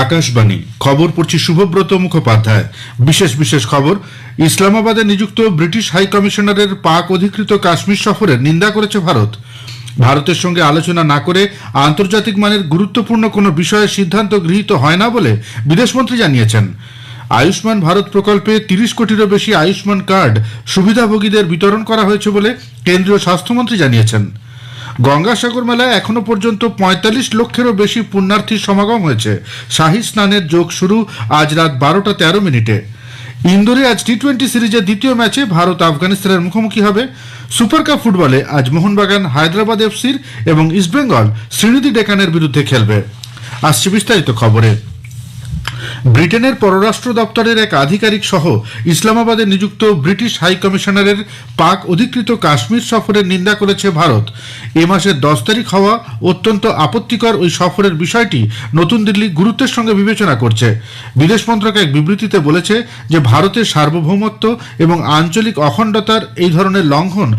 আকাশবাণী খবর পড়ছি শুভব্রত মুখোপাধ্যায়। বিশেষ বিশেষ খবর। ইসলামাবাদে নিযুক্ত ব্রিটিশ হাই কমিশনারের পাক অধিকৃত কাশ্মীর সফরের নিন্দা করেছে ভারত। ভারতের সঙ্গে আলোচনা না করে আন্তর্জাতিক মানের গুরুত্বপূর্ণ কোনো বিষয়ে সিদ্ধান্ত গৃহীত হয় না বলে বিদেশমন্ত্রী জানিয়েছেন। আয়ুষ্মান ভারত প্রকল্পে 30 কোটিরও বেশি আয়ুষ্মান কার্ড সুবিধাভোগীদের বিতরণ করা হয়েছে বলে কেন্দ্রীয় স্বাস্থ্যমন্ত্রী জানিয়েছেন। গঙ্গাসাগর মেলায় এখনো পর্যন্ত 45 লক্ষেরও বেশি পুণ্যার্থীর সমাগম হয়েছে। শাহী স্নানের যোগ শুরু আজ রাত 12:13। ইন্দোরে আজ টি-20 সিরিজের দ্বিতীয় ম্যাচে ভারত আফগানিস্তানের মুখোমুখি হবে। সুপার কাপ ফুটবলে আজ মোহনবাগান হায়দ্রাবাদ এফসির এবং ইস্টবেঙ্গল শ্রীনিধি ডেকানের বিরুদ্ধে খেলবে। আসছে বিস্তারিত খবরে। ব্রিটেনের পররাষ্ট্র দপ্তরের এক আধিকারিক সহ ইসলামাবাদে নিযুক্ত ব্রিটিশ হাই কমিশনারের পাক অধিকৃত কাশ্মীর সফরের নিন্দা করেছে ভারত। এ মাসের 10 তারিখ হওয়া অত্যন্ত আপত্তিকর ওই সফরের বিষয়টি নতুন দিল্লি গুরুত্বের সঙ্গে বিবেচনা করছে। বিদেশ মন্ত্রক এক বিবৃতিতে বলেছে যে ভারতের সার্বভৌমত্ব এবং আঞ্চলিক অখণ্ডতার এই ধরনের লঙ্ঘন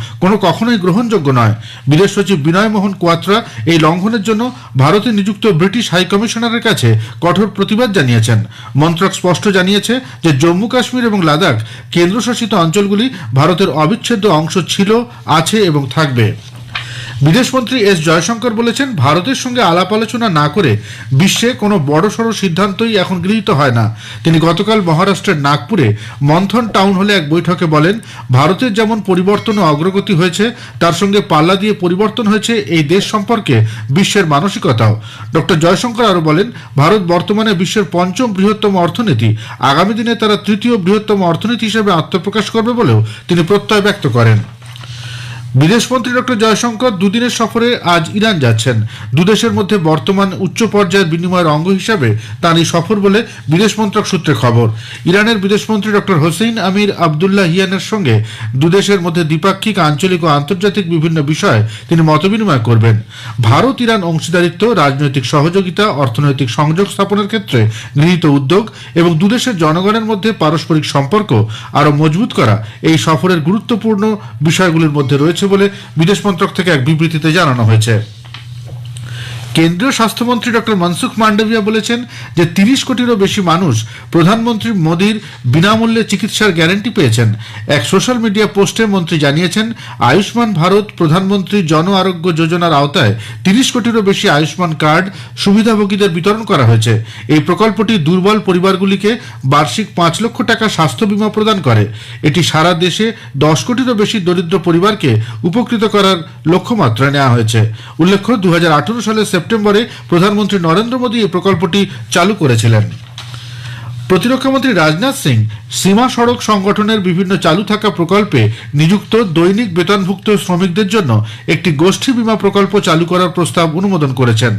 কখনোই গ্রহণযোগ্য নয়। বিদেশ সচিব বিনয় মোহন কোয়াত্রা এই লঙ্ঘনের জন্য ভারতে নিযুক্ত ব্রিটিশ হাই কমিশনারের কাছে কঠোর প্রতিবাদ জানিয়েছেন। মন্ত্রক স্পষ্ট জানিয়েছে যে জম্মু কাশ্মীর এবং লাদাখ কেন্দ্রশাসিত অঞ্চলগুলি ভারতের অবিচ্ছেদ্য অংশ ছিল, আছে এবং থাকবে। বিদেশমন্ত্রী এস জয়শঙ্কর বলেছেন, ভারতের সঙ্গে আলাপ আলোচনা না করে বিশ্বে কোনো বড়সড় সিদ্ধান্তই এখন গৃহীত হয় না। তিনি গতকাল মহারাষ্ট্রের নাগপুরে মন্থন টাউন হলে এক বৈঠকে বলেন, ভারতের যেমন পরিবর্তন ও অগ্রগতি হয়েছে তার সঙ্গে পাল্লা দিয়ে পরিবর্তন হয়েছে এই দেশ সম্পর্কে বিশ্বের মানসিকতাও। ডক্টর জয়শঙ্কর আরও বলেন, ভারত বর্তমানে বিশ্বের 5ম বৃহত্তম অর্থনীতি। আগামী দিনে তারা 3য় বৃহত্তম অর্থনীতি হিসেবে আত্মপ্রকাশ করবে বলেও তিনি প্রত্যয় ব্যক্ত করেন। বিদেশমন্ত্রী ডক্টর জয়শঙ্কর দুদিনের সফরে আজ ইরান যাচ্ছেন। দুদেশের মধ্যে বর্তমান উচ্চ পর্যায়ের বিনিময়ের অঙ্গ হিসাবে তার এই সফর বলে বিদেশ মন্ত্রক সূত্রে খবর। ইরানের বিদেশমন্ত্রী ডক্টর হোসেইন আমির আবদুল্লাহিয়ানের সঙ্গে দুদেশের মধ্যে দ্বিপাক্ষিক, আঞ্চলিক ও আন্তর্জাতিক বিভিন্ন বিষয়ে তিনি মতবিনিময় করবেন। ভারত ইরান অংশীদারিত্ব, রাজনৈতিক সহযোগিতা, অর্থনৈতিক সংযোগ স্থাপনের ক্ষেত্রে গৃহীত উদ্যোগ এবং দুদেশের জনগণের মধ্যে পারস্পরিক সম্পর্ক আরও মজবুত করা এই সফরের গুরুত্বপূর্ণ বিষয়গুলির মধ্যে রয়েছে বলে বিদেশ মন্ত্রক থেকে এক বিবৃতিতে জানানো হয়েছে। কেন্দ্রীয় স্বাস্থ্যমন্ত্রী ডক্টর মনসুখ মান্ডভিয়া বলেছেন যে 30 কোটিরও বেশি মানুষ প্রধানমন্ত্রী মোদীর বিনামূল্যে চিকিৎসার গ্যারান্টি পেয়েছেন। এক সোশ্যাল মিডিয়া পোস্টে মন্ত্রী জানিয়েছেন, আয়ুষ্মান ভারত প্রধানমন্ত্রী জন আরোগ্য যোজনার আওতায় 30 কোটিরও বেশি আয়ুষ্মান কার্ড সুবিধাভোগীদের বিতরণ করা হয়েছে। এই প্রকল্পটি দুর্বল পরিবারগুলিকে বার্ষিক 5 লক্ষ টাকা স্বাস্থ্য বীমা প্রদান করে। এটি সারা দেশে 10 কোটিরও বেশি দরিদ্র পরিবারকে উপকৃত করার লক্ষ্যমাত্রায় নেওয়া হয়েছে। উল্লেখ্য, 2018 সালের সেপ্টেম্বরে প্রধানমন্ত্রী নরেন্দ্র মোদী এই প্রকল্পটি চালু করেছিলেন। প্রতিরক্ষামন্ত্রী রাজনাথ সিং সীমা সড়ক সংগঠনের বিভিন্ন চালু থাকা প্রকল্পে নিযুক্ত দৈনিক বেতনভুক্ত শ্রমিকদের জন্য একটি গোষ্ঠী বীমা প্রকল্প চালু করার প্রস্তাব অনুমোদন করেছেন।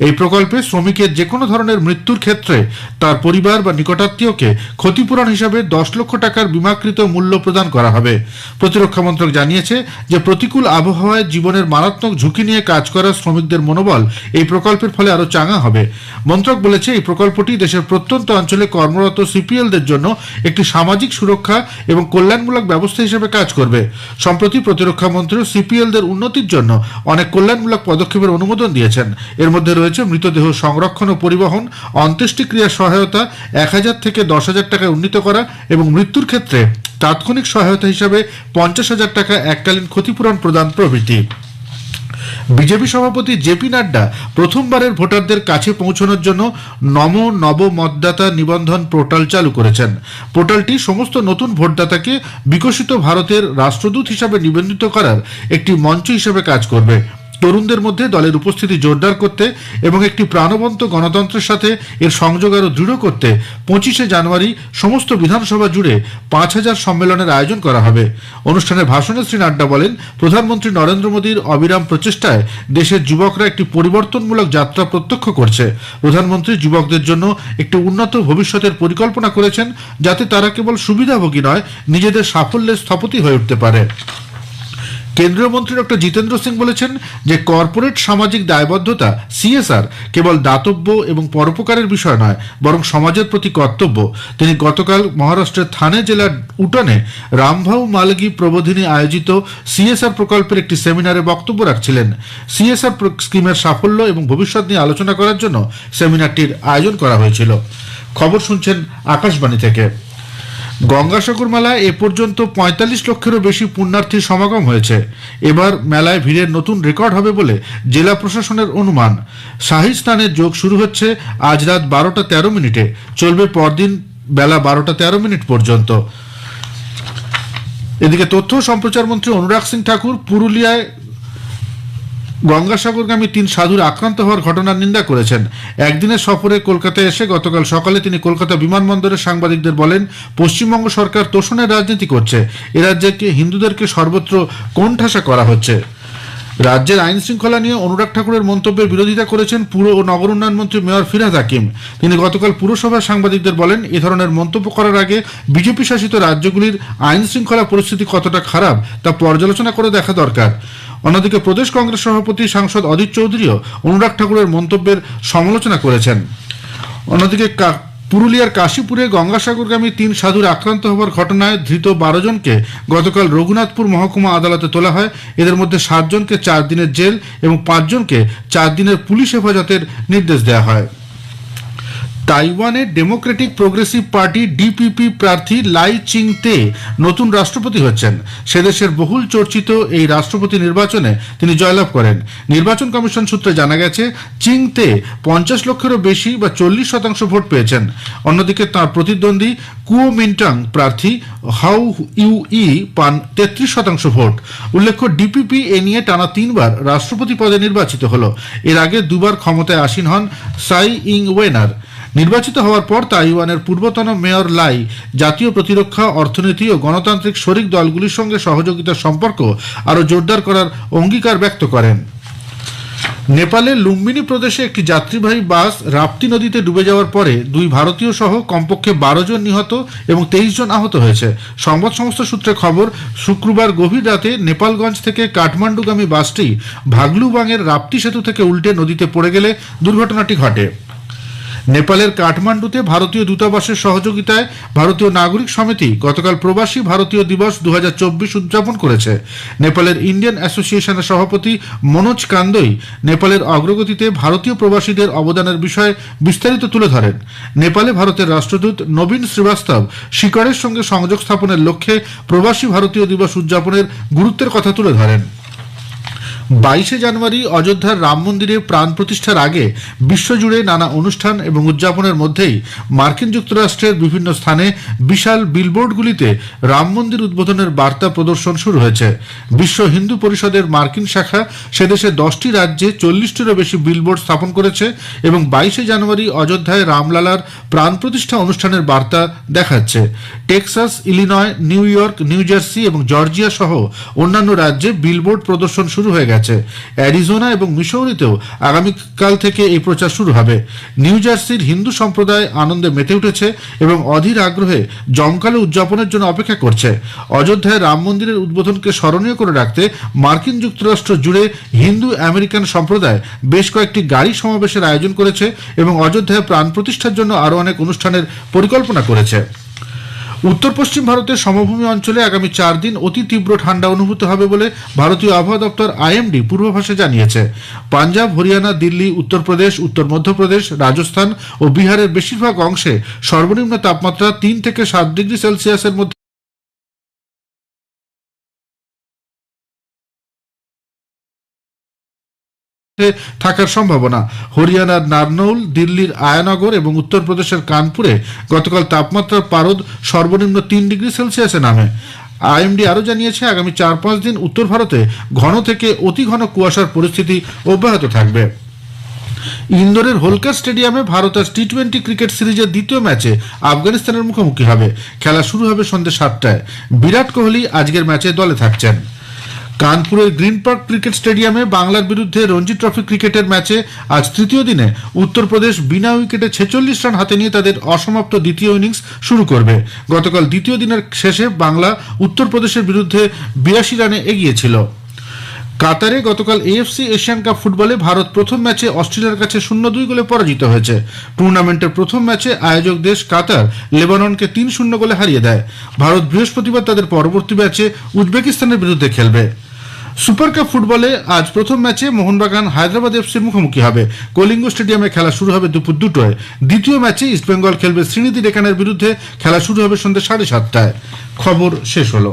এই প্রকল্পে শ্রমিকের যে কোনো ধরনের মৃত্যুর ক্ষেত্রে তার পরিবার বা নিকটাত্মীয়কে ক্ষতিপূরণ হিসাবে 10 লক্ষ টাকার বীমাকৃত মূল্য প্রদান করা হবে। প্রতিরক্ষা মন্ত্রক জানিয়েছে যে প্রতিকূল আবহাওয়ায় জীবনের মারাত্মক ঝুঁকি নিয়ে কাজ করা শ্রমিকদের মনোবল এই প্রকল্পের ফলে আরও চাঙা হবে। মন্ত্রক বলেছে, এই প্রকল্পটি দেশের প্রত্যন্ত অঞ্চলে কর্মরত সিপিএলদের জন্য একটি সামাজিক সুরক্ষা এবং কল্যাণমূলক ব্যবস্থা হিসেবে কাজ করবে। সম্প্রতি প্রতিরক্ষা মন্ত্রী সিপিএলদের উন্নতির জন্য অনেক কল্যাণমূলক পদক্ষেপের অনুমোদন দিয়েছেন। এর মধ্যে রয়েছে মৃতদেহ সংরক্ষণ ও পরিবহন, অন্ত্যেষ্টিক্রিয়া সহায়তা 1000 থেকে 10,000 টাকায় উন্নীত করা এবং মৃত্যুর ক্ষেত্রে তাৎক্ষণিক সহায়তা হিসাবে 50,000 টাকা এককালীন ক্ষতিপূরণ প্রদান প্রভৃতি। বিজেপি সভাপতি জেপি নাড্ডা প্রথমবারের ভোটারদের কাছে পৌঁছানোর জন্য নমো নব মতদাতা নিবন্ধন পোর্টাল চালু করেছেন। পোর্টালটি সমস্ত নতুন ভোটদাতাকে বিকশিত ভারতের রাষ্ট্রদূত হিসাবে নিবন্ধিত করার একটি মঞ্চ হিসেবে কাজ করবে। তরুণদের মধ্যে দলের উপস্থিতি জোরদার করতে এবং একটি প্রাণবন্ত গণতন্ত্রের সাথে এর সংযোগ আরও দৃঢ় করতে 25শে জানুয়ারি সমস্ত বিধানসভা জুড়ে 5000 সম্মেলনের আয়োজন করা হবে। অনুষ্ঠানে ভাষণে শ্রী নাড্ডা বলেন, প্রধানমন্ত্রী নরেন্দ্র মোদীর অবিরাম প্রচেষ্টায় দেশের যুবকরা একটি পরিবর্তনমূলক যাত্রা প্রত্যক্ষ করছে। প্রধানমন্ত্রী যুবকদের জন্য একটি উন্নত ভবিষ্যতের পরিকল্পনা করেছেন, যাতে তারা কেবল সুবিধাভোগী নয়, নিজেদের সাফল্যের স্থপতি হয়ে উঠতে পারে। কেন্দ্রীয় মন্ত্রী ডক্টর জিতেন্দ্র সিং বলেছেন যে কর্পোরেট সামাজিক দায়বদ্ধতা সিএসআর কেবল দাতব্য এবং পরোপকারের বিষয় নয়, বরং সমাজের প্রতি কর্তব্য। তিনি গতকাল মহারাষ্ট্রের থানে জেলার উটানে রামভাউ মালগি প্রবোধিনী আয়োজিত সিএসআর প্রকল্পের একটি সেমিনারে বক্তব্য রাখছিলেন। সিএসআর স্কিমের সাফল্য এবং ভবিষ্যৎ নিয়ে আলোচনা করার জন্য সেমিনারটির আয়োজন করা হয়েছিল। খবর শুনছেন আকাশবাণী থেকে। গঙ্গাসাগর মেলায় এ পর্যন্ত ৪৫ লক্ষেরও বেশি পুণ্যার্থীর সমাগম হয়েছে। এবার মেলায় ভিড়ের নতুন রেকর্ড হবে বলে জেলা প্রশাসনের অনুমান। শাহী স্নানের যোগ শুরু হচ্ছে আজ রাত ১২টা ১৩ মিনিটে, চলবে পরদিন বেলা ১২টা ১৩ মিনিট পর্যন্ত। এদিকে তথ্য ও সম্প্রচার মন্ত্রী অনুরাগ সিং ঠাকুর পুরুলিয়ায় গঙ্গাসাগরগামী ৩ সাধুর আক্রান্ত হওয়ার ঘটনার নিন্দা করেছেন। একদিনের সফরে কলকাতায় এসে গতকাল সকালে তিনি কলকাতা বিমানবন্দরে সাংবাদিকদের বলেন, পশ্চিমবঙ্গ সরকার তোষণের রাজনীতি করছে। এ রাজ্যকে হিন্দুদেরকে সর্বত্র কোণঠাসা করা হচ্ছে। রাজ্যের আইন শৃঙ্খলা নিয়ে অনুরাগ ঠাকুরের মন্তব্যের বিরোধিতা করেছেন পুর ও নগর উন্নয়ন মন্ত্রী মেয়র ফিরহাদ হাকিম। তিনি গতকাল পুরসভার সাংবাদিকদের বলেন, এ ধরনের মন্তব্য করার আগে বিজেপি শাসিত রাজ্যগুলির আইন শৃঙ্খলা পরিস্থিতি কতটা খারাপ তা পর্যালোচনা করে দেখা দরকার। অন্যদিকে প্রদেশ কংগ্রেস সভাপতি সাংসদ অধীর চৌধুরীও অনুরাগ ঠাকুরের মন্তব্যের সমালোচনা করেছেন। অন্যদিকে পুরুলিয়ার কাশীপুরে গঙ্গাসাগরগামী ৩ সাধুর আক্রান্ত হওয়ার ঘটনায় ধৃত ১২ জনকে গতকাল রঘুনাথপুর মহকুমা আদালতে তোলা হয়। এদের মধ্যে ৭ জনকে ৪ দিনের জেল এবং ৫ জনকে ৪ দিনের পুলিশ হেফাজতের নির্দেশ দেওয়া হয়। তাইওয়ানের ডেমোক্রেটিক প্রোগ্রেসিভ পার্টি ডিপিপি প্রার্থী লাই চিং তে নতুন রাষ্ট্রপতি হচ্ছেন। সে দেশের বহুল চর্চিত এই রাষ্ট্রপতি নির্বাচনে তিনি জয়লাভ করেন। নির্বাচন কমিশন সূত্রে জানা গেছে, চিং তে ৫০ লক্ষেরও বেশি বা ৪০% ভোট পেয়েছেন। অন্যদিকে তাঁর প্রতিদ্বন্দ্বী কুওমিন্টাং প্রার্থী হাউ ইউ ই পান ৩৩% ভোট। উল্লেখ্য, ডিপিপি এ নিয়ে টানা ৩ বার রাষ্ট্রপতি পদে নির্বাচিত হল। এর আগে ২ বার ক্ষমতায় আসীন হন সাই ইং ওয়েনার। নির্বাচিত হওয়ার পর তাইওয়ানের পূর্বতন মেয়র লাই জাতীয় প্রতিরক্ষা, অর্থনীতি ও গণতান্ত্রিক শরিক দলগুলির সঙ্গে সহযোগিতার সম্পর্ক আরও জোরদার করার অঙ্গীকার ব্যক্ত করেন। নেপালের লুম্বিনী প্রদেশে একটি যাত্রীবাহী বাস রাপ্তি নদীতে ডুবে যাওয়ার পরে ২ ভারতীয় সহ কমপক্ষে ১২ জন নিহত এবং ২৩ জন আহত হয়েছে। সংবাদ সংস্থা সূত্রে খবর, শুক্রবার গভীর রাতে নেপালগঞ্জ থেকে কাঠমান্ডুগামী বাসটি ভাগলুবাংয়ের রাপ্তি সেতু থেকে উল্টে নদীতে পড়ে গেলে দুর্ঘটনাটি ঘটে। নেপালের কাঠমান্ডুতে ভারতীয় দূতাবাসের সহযোগিতায় ভারতীয় নাগরিক সমিতি গতকাল প্রবাসী ভারতীয় দিবস ২০২৪ উদযাপন করেছে। নেপালের ইন্ডিয়ান অ্যাসোসিয়েশনের সভাপতি মনোজ কান্দই নেপালের অগ্রগতিতে ভারতীয় প্রবাসীদের অবদানের বিষয়ে বিস্তারিত তুলে ধরেন। নেপালে ভারতের রাষ্ট্রদূত নবীন শ্রীবাস্তব শিকড়ের সঙ্গে সংযোগ স্থাপনের লক্ষ্যে প্রবাসী ভারতীয় দিবস উদযাপনের গুরুত্বের কথা তুলে ধরেন। ২২শে জানুয়ারি অযোধ্যার রাম মন্দিরে প্রাণ প্রতিষ্ঠার আগে বিশ্বজুড়ে নানা অনুষ্ঠান এবং উদযাপনের মধ্যেই মার্কিন যুক্তরাষ্ট্রের বিভিন্ন স্থানে বিশাল বিলবোর্ডগুলিতে রাম মন্দির উদ্বোধনের বার্তা প্রদর্শন শুরু হয়েছে। বিশ্ব হিন্দু পরিষদের মার্কিন শাখা সেদেশে 10টি রাজ্যে 40টিরও বেশি বিলবোর্ড স্থাপন করেছে এবং ২২শে জানুয়ারি অযোধ্যায় রামলালার প্রাণ প্রতিষ্ঠা অনুষ্ঠানের বার্তা দেখাচ্ছে। Texas, Illinois, new York, new jersey এবং জর্জিয়া সহ অন্যান্য রাজ্যে বিলবোর্ড প্রদর্শন শুরু হয়ে গেছে। অ্যারিজোনা এবং মিসৌরিতেও আগামীকাল থেকে এই প্রচার শুরু হবে। নিউ জার্সির হিন্দু সম্প্রদায় আনন্দে মেতে উঠেছে এবং অধীর আগ্রহে জমকালো উদযাপনের জন্য অপেক্ষা করছে। অযোধ্যায় রাম মন্দিরের উদ্বোধনকে স্মরণীয় করে রাখতে মার্কিন যুক্তরাষ্ট্র জুড়ে হিন্দু আমেরিকান সম্প্রদায় বেশ কয়েকটি গাড়ি সমাবেশের আয়োজন করেছে এবং অযোধ্যায় প্রাণ প্রতিষ্ঠার জন্য আরও অনেক অনুষ্ঠানের পরিকল্পনা করেছে। উত্তর পশ্চিম ভারতের সমভূমি অঞ্চলে আগামী 4 দিন অতি তীব্র ঠান্ডা অনুভূত হবে বলে ভারতীয় আবহাওয়া দপ্তর আইএমডি পূর্বাভাসে জানিয়েছে। পাঞ্জাব, হরিয়ানা, দিল্লি, উত্তরপ্রদেশ, উত্তর মধ্যপ্রদেশ, রাজস্থান ও বিহারের বেশিরভাগ অংশে সর্বনিম্ন তাপমাত্রা 3 থেকে 7 ডিগ্রি সেলসিয়াসের মধ্যে থাকার সম্ভাবনা। হরিয়ানার নারনৌল, দিল্লির আয়ানগর এবং উত্তরপ্রদেশের কানপুরে গতকাল তাপমাত্রার পারদ সর্বনিম্ন 3 ডিগ্রি সেলসিয়াসে নামে। আইএমডি আরও জানিয়েছে, আগামী 4-5 দিন উত্তর ভারতে ঘন থেকে অতি ঘন কুয়াশার পরিস্থিতি অব্যাহত থাকবে। ইন্দোরের হোলকার স্টেডিয়ামে ভারত আজ টি-20 ক্রিকেট সিরিজের দ্বিতীয় ম্যাচে আফগানিস্তানের মুখোমুখি হবে। খেলা শুরু হবে সন্ধ্যে 7টায়। বিরাট কোহলি আজকের ম্যাচে দলে থাকছেন। কানপুরের গ্রিন পার্ক ক্রিকেট স্টেডিয়ামে বাংলার বিরুদ্ধে রঞ্জি ট্রফি ক্রিকেটের ম্যাচে আজ তৃতীয় দিনে উত্তরপ্রদেশ বিনা উইকেটে 46 রান হাতে নিয়ে তাদের অসমাপ্ত দ্বিতীয় ইনিংস শুরু করবে। গতকাল দ্বিতীয় দিনের শেষে বাংলা উত্তরপ্রদেশের বিরুদ্ধে 82 রানে এগিয়ে ছিল। কাতারে গতকাল এএফসি এশিয়ান কাপ ফুটবলে ভারত প্রথম ম্যাচে অস্ট্রেলিয়ার কাছে 0-2 গোলে পরাজিত হয়েছে। টুর্নামেন্টের প্রথম ম্যাচে আয়োজক দেশ কাতার লেবাননকে 3-0 গোলে হারিয়ে দেয়। ভারত বৃহস্পতিবার তাদের পরবর্তী ম্যাচে উজবেকিস্তানের বিরুদ্ধে খেলবে। সুপার কাপ ফুটবলে আজ প্রথম ম্যাচে মোহনবাগান হায়দ্রাবাদ এফসির মুখোমুখি হবে। কলিঙ্গ স্টেডিয়ামে খেলা শুরু হবে দুপুর 2টায়। দ্বিতীয় ম্যাচে ইস্টবেঙ্গল খেলবে শ্রীনিধি ডেকানের বিরুদ্ধে। খেলা শুরু হবে সন্ধ্যে 7:30টায়। খবর শেষ হলো।